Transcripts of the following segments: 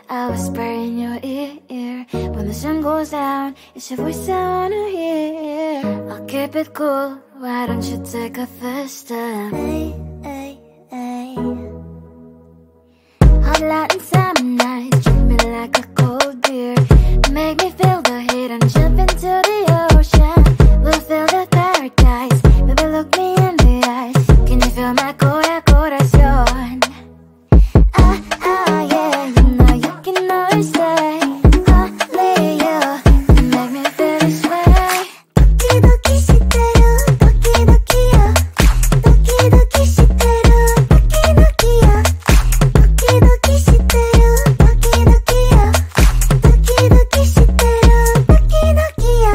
I whisper in your ear. When the sun goes down, it's your voice I wanna hear. I'll keep it cool, why don't you take a first step? Hey, hey, hey. Hot light and summer nights, treat me like a cold beer. Make me feel the heat and jump into the ocean. We'll feel the paradise, baby look me in the eyes. Can you feel my corazón? Yeah, you know you can always stay. Only you can make me feel this way. Doki doki shiteru, doki doki yo. Doki doki shiteru, doki doki yo. Doki doki shiteru, doki doki yo. Doki doki shiteru, doki doki yo.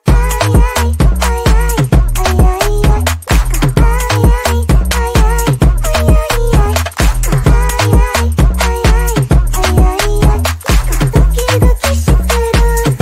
Ay ay ay ay ay ay ay. Ay ay ay ay ay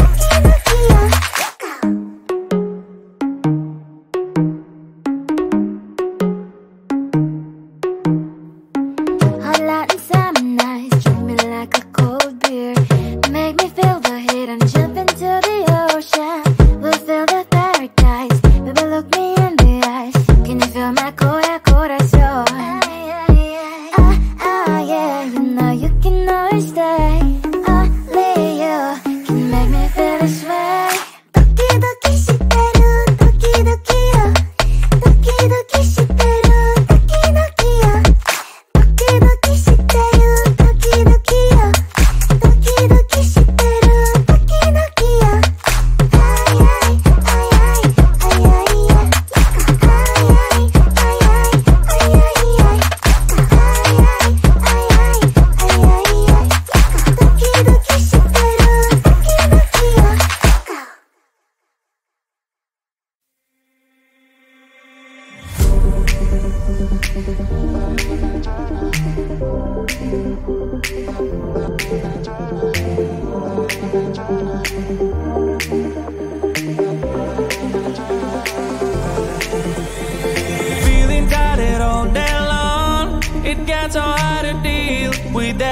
ay ay.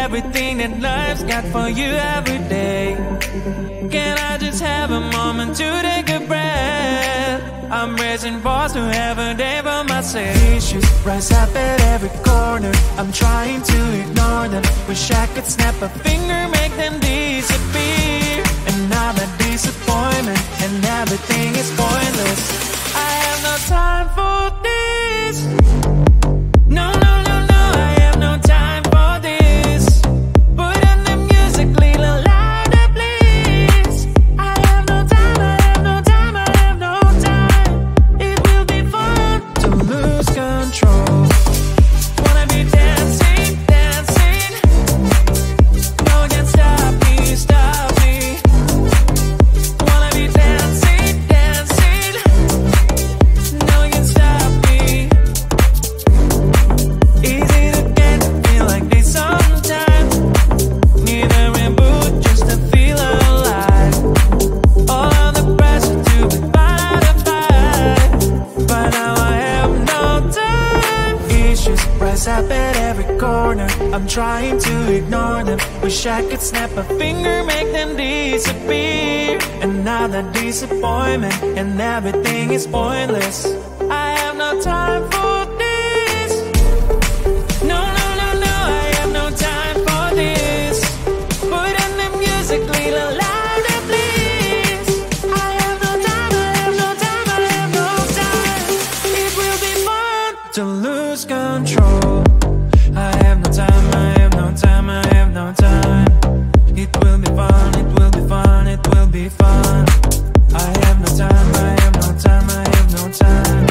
everything that life's got for you every day. Can I just have a moment to take a breath? I'm raising balls to have a day for myself. Issues rise up at every corner, I'm trying to ignore them. Wish I could snap a finger, make them disappear. And now that disappointment and everything is pointless. I have no time for this. No, no, no, no, I have no time for this. Put on the music, little louder, please. I have no time, I have no time, I have no time. It will be fun to lose control. Wanna be dancing, dancing. No one can stop me, stop me. Wanna be dancing, dancing. No one can stop me. Easy to get, feel like this sometimes. Need a reboot just to feel alive. All of the pressure to be fight, but now I have no time. Issues rise up at every corner, I'm trying to ignore them. Wish I could snap a finger, make them disappear. And now that disappointment and everything is pointless. I have no time for this. No, no, no, no, I have no time for this. Put on the music, little louder, please. I have no time, I have no time, I have no time. It will be fun to lose control. I have no time, I have no time, I have no time. It will be fun, it will be fun, it will be fun. I have no time, I have no time, I have no time.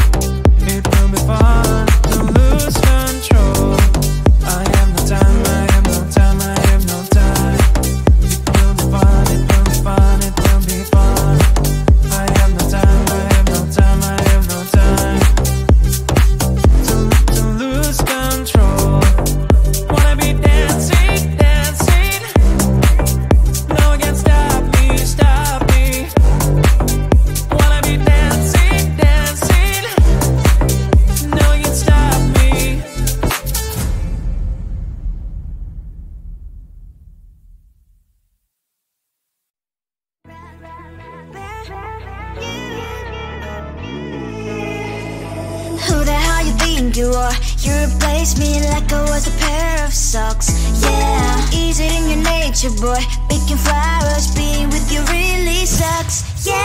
you are. You replaced me like I was a pair of socks. Yeah, is it in your nature, boy? Picking flowers, being with you really sucks. Yeah,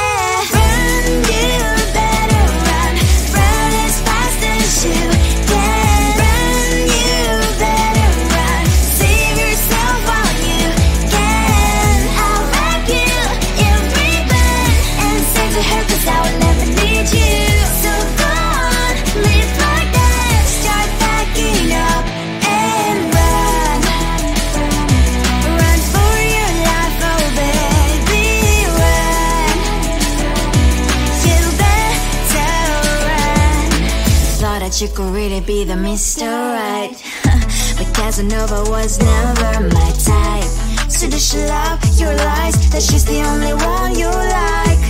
run, you better run. Run as fast as you can. Run, you better run. Save yourself while you can. I'll wrap you in ribbon and send to her, 'cause I will never need you. So go on, live like that. Start packing up and run. Run for your life, oh baby, run. You better run. Thought that you could really be the Mr. Right, but Casanova was never my type. So does she love your lies, that she's the only one you like?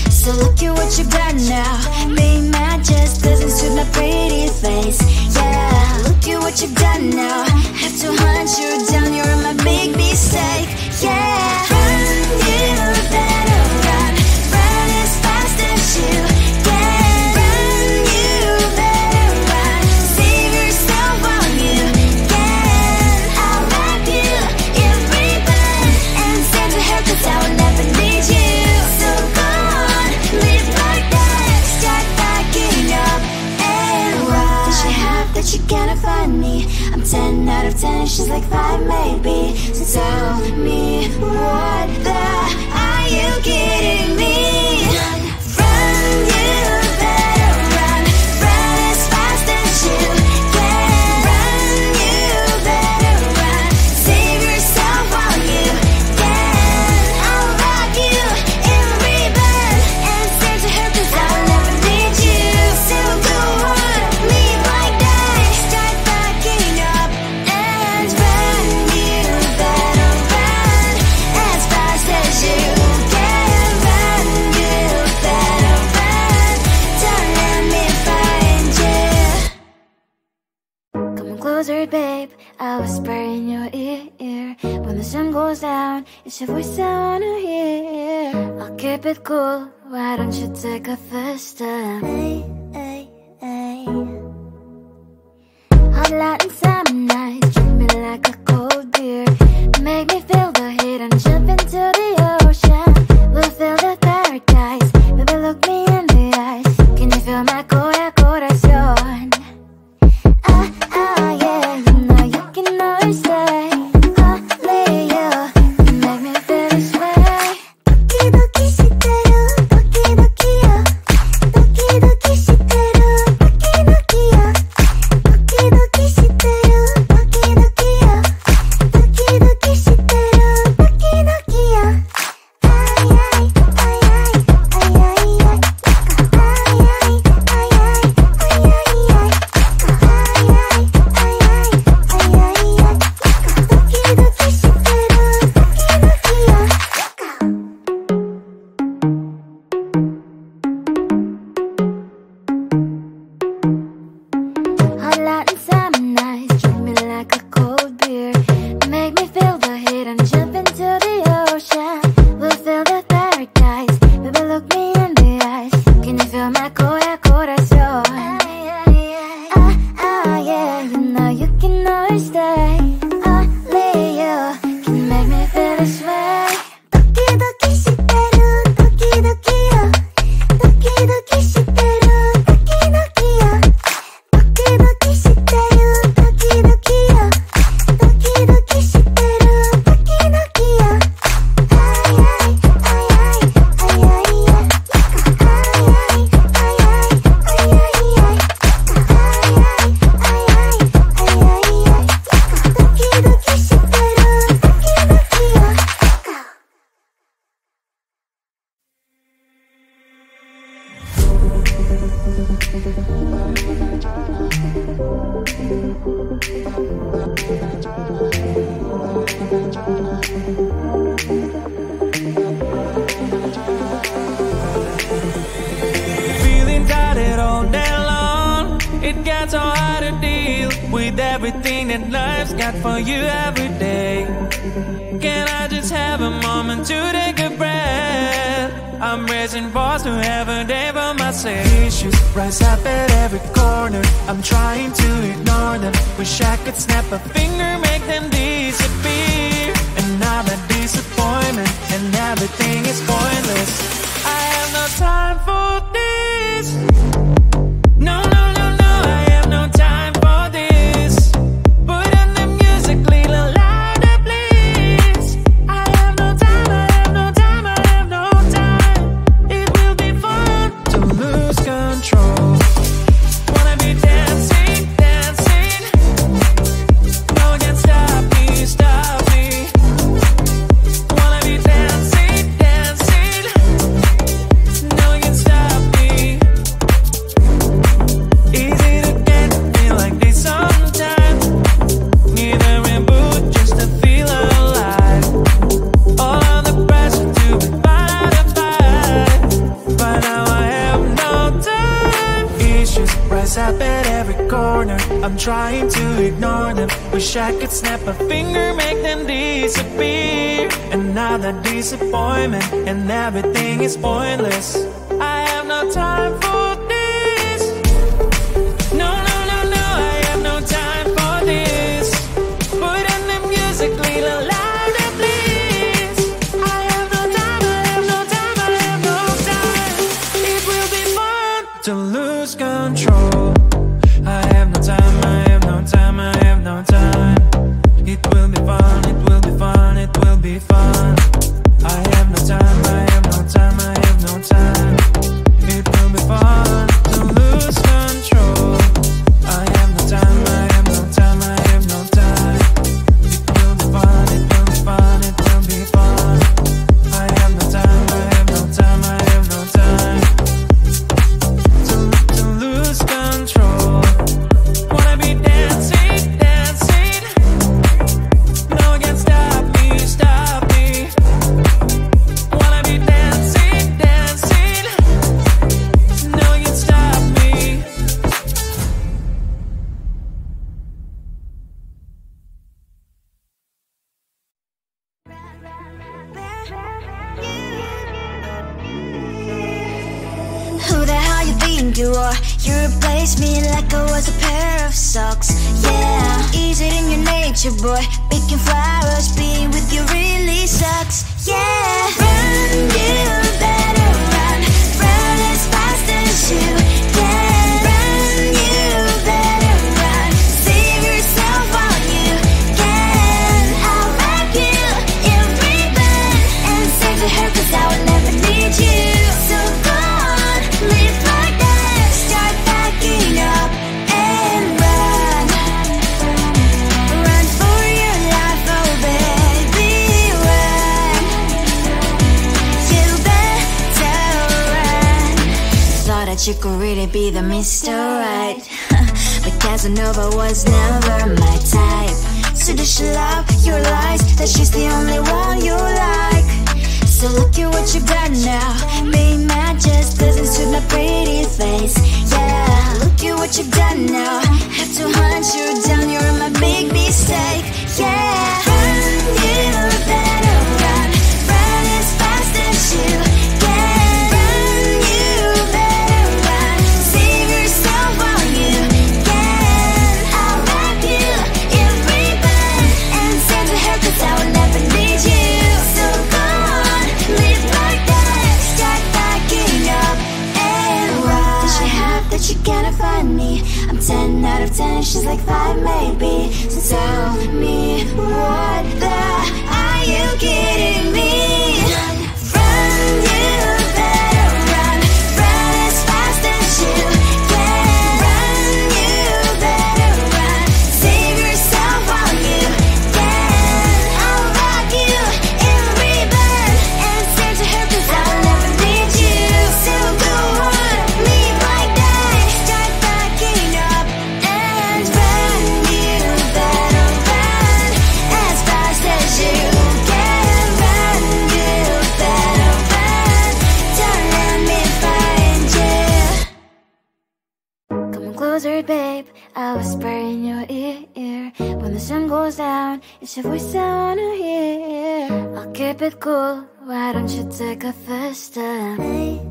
So look at what you've done now. Being mad just doesn't suit my pretty face. Yeah, look at what you've done now. Have to hunt you down, you're my big mistake. Yeah, run, you better run. Run as fast as you can. Run, you better run. Save yourself while you can. I'll wrap you in ribbon and send to her, 'cause I will never need you. So go on, live like that. Start packing up and run. Does she have that she cannot find me? I'm 10 out of 10, she's like 5 maybe. So tell me, what the are you kidding me? Run, you better run. Run as fast as you can. Run, you better run. Save yourself while you can. I'll wrap you in ribbon and send to her, 'cause I will never need you. So go on, live like that. Start packing up and run. You better run as fast as you can. Run, you better run. Don't let me find you. Come closer, babe, I'll whisper in your ear. When the sun goes down, it's your voice I wanna hear. I'll keep it cool, why don't you take a first step? Hey, hey, hey. Hot light and summer nights, treat me like a cold beer. Make me feel the heat and jump into the ocean. We'll feel the paradise, baby look me in the eyes. Can you feel my corazón? Yeah, you know you can always stay. Only you can make me feel this way. Doki doki shiteru, doki doki yo. Doki doki shiteru, doki doki yo. Doki doki shiteru, doki doki yo. Doki doki shiteru, doki doki yo. Ay ay ay ay ay ay ay. Ay ay ay ay ay ay ay. Hot light and summer nights, treat me like a cold beer. Make me feel the heat and jump into the ocean. We'll feel the paradise, baby look me in the eyes. Can you feel my corazón? Yeah, you know you can always stay. Only you can make me feel this way. Doki doki shiteru, doki doki yo. Doki doki shiteru, doki doki yo. Doki doki shiteru, doki doki yo. Doki doki shiteru, doki doki yo. Ay ay ay ay ay ay ay. Ay ay ay ay ay ay ay. Ay ay ay ay ay ay ay. Doki doki shiteru, doki doki yo. Feeling tired all day long. It gets so hard to deal with everything that life's got for you every day. Can I just have a moment to take a breath? I'm raising balls to have a day for myself. Issues rise up at every corner. I'm trying to ignore them. Wish I could snap a finger, make them disappear. Another disappointment, and everything is pointless. I have no time for this. No, no, no, no, I have no time for this. Put on the music, little louder, please. I have no time, I have no time, I have no time. It will be fun to lose control. Wanna be dancing, dancing. No one can stop me, stop me. Wanna be dancing, dancing. No one can stop me. Easy to get me like this sometimes. Need a reboot just to feel alive. All of the pressure to be modified. But now I have no time. Issues rise up at every corner. I'm trying to ignore them. Wish I could snap a finger, make them disappear. Another disappointment, and everything is pointless. I have no time for this. No, no, no, no, I have no time for this. Put on the music, little louder, please. I have no time, I have no time, I have no time. It will be fun to lose control. I have no time, I have no time, I have no time. It will be fun, it will be fun, it will be fun. I have no time, I have no time, I have no time. It will be fun to lose control. I have no time, I have no time, I have no time. It will be fun, it will be fun, it will be fun. I have no time, I have no time, I have no time. To lose control. Wanna be dancing, dancing. No one can stop me, stop me. Wanna be dancing, dancing. No one can stop me. Who the hell you think you are? You replaced me like I was a pair of socks. Yeah, is it in your nature, boy? Picking flowers, being with you really sucks. Yeah, run, you better run. Run as fast as you can. Run, you better run. Save yourself while you can. I'll wrap you in ribbon and send to her, 'cause I will never need you. So go on, live like that. Start backing up and run. Run for your life, oh baby, run. You better run. Thought that you could really be the Mr. Right. But Casanova was never my type. So does she love your lies, that she's the only one you like? So look at what you've done now. Being mad just doesn't suit my pretty face. Yeah, look at what you've done now. Have to hunt you down, you're my big mistake. Yeah, run, you better run. Run as fast as you can. Run, you better run. Save yourself while you can. I'll wrap you in ribbon and send to her, 'cause I will never need you. So go on, live like that. Start backing up and run. Does she have that you cannot find me? I'm 10 out of 10, she's like 5 maybe. So tell me, what the are you kidding me? Run, you better run. Run as fast as you can. Run, you better run. Save yourself while you can. I'll wrap you in ribbon and send to her, 'cause I will never need you. So go on, live like that. Start backing up and run. You better run as fast as you can. Run, you better run. Don't let me find you. Come closer, babe. I'll whisper in your ear. When the sun goes down, it's your voice I wanna hear. I'll keep it cool Why don't you take a first step? Hey.